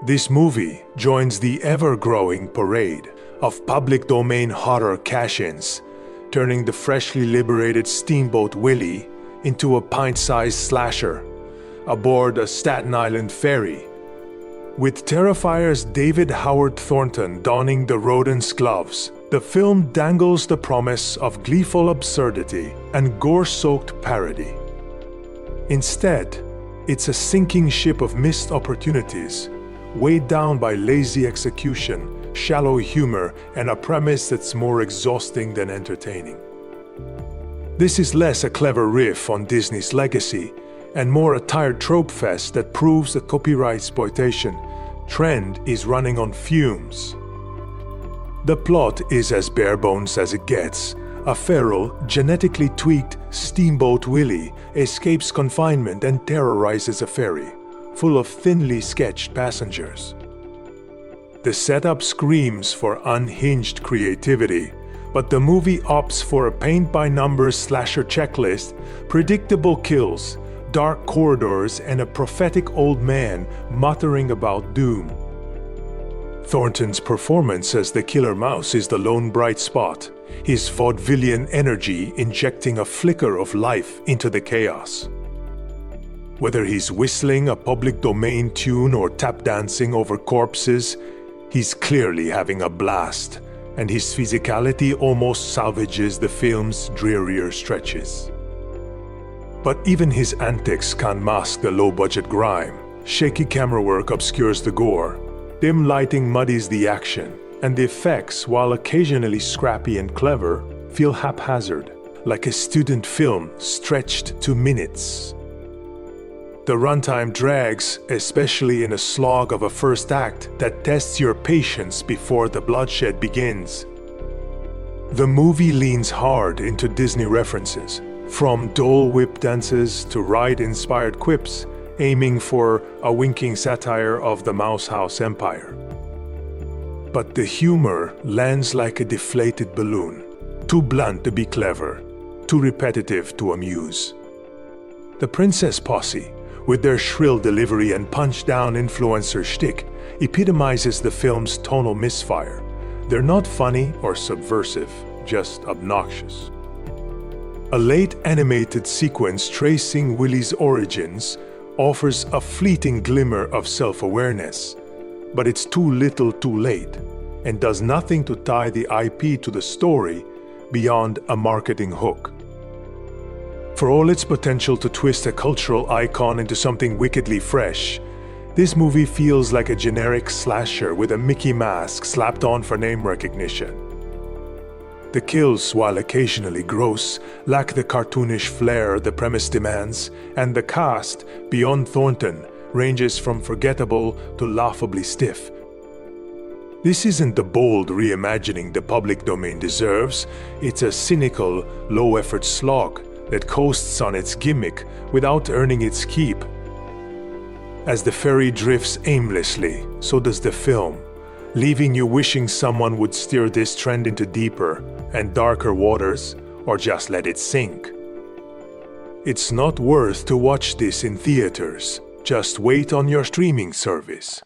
This movie joins the ever-growing parade of public domain horror cash-ins, turning the freshly liberated Steamboat Willie into a pint-sized slasher aboard a Staten Island ferry. With Terrifier's David Howard Thornton donning the rodent's gloves, the film dangles the promise of gleeful absurdity and gore-soaked parody. Instead, it's a sinking ship of missed opportunities, weighed down by lazy execution, shallow humor, and a premise that's more exhausting than entertaining. This is less a clever riff on Disney's legacy and more a tired trope fest that proves the copyright exploitation trend is running on fumes. The plot is as bare bones as it gets. A feral, genetically tweaked Steamboat Willie escapes confinement and terrorizes a ferry full of thinly sketched passengers. The setup screams for unhinged creativity, but the movie opts for a paint-by-numbers slasher checklist, predictable kills, dark corridors, and a prophetic old man muttering about doom. Thornton's performance as the killer mouse is the lone bright spot, his vaudevillian energy injecting a flicker of life into the chaos. Whether he's whistling a public domain tune or tap dancing over corpses, he's clearly having a blast, and his physicality almost salvages the film's drearier stretches. But even his antics can't mask the low-budget grime. Shaky camera work obscures the gore, dim lighting muddies the action, and the effects, while occasionally scrappy and clever, feel haphazard, like a student film stretched to minutes. The runtime drags, especially in a slog of a first act that tests your patience before the bloodshed begins. The movie leans hard into Disney references, from Dole Whip dances to ride-inspired quips, aiming for a winking satire of the Mouse House Empire. But the humor lands like a deflated balloon, too blunt to be clever, too repetitive to amuse. The Princess Posse, with their shrill delivery and punch-down influencer shtick, epitomizes the film's tonal misfire. They're not funny or subversive, just obnoxious. A late animated sequence tracing Willie's origins offers a fleeting glimmer of self-awareness, but it's too little too late, and does nothing to tie the IP to the story beyond a marketing hook. For all its potential to twist a cultural icon into something wickedly fresh, this movie feels like a generic slasher with a Mickey mask slapped on for name recognition. The kills, while occasionally gross, lack the cartoonish flair the premise demands, and the cast, beyond Thornton, ranges from forgettable to laughably stiff. This isn't the bold reimagining the public domain deserves, it's a cynical, low-effort slog that coasts on its gimmick without earning its keep. As the ferry drifts aimlessly, so does the film, leaving you wishing someone would steer this trend into deeper and darker waters, or just let it sink. It's not worth to watch this in theaters. Just wait on your streaming service.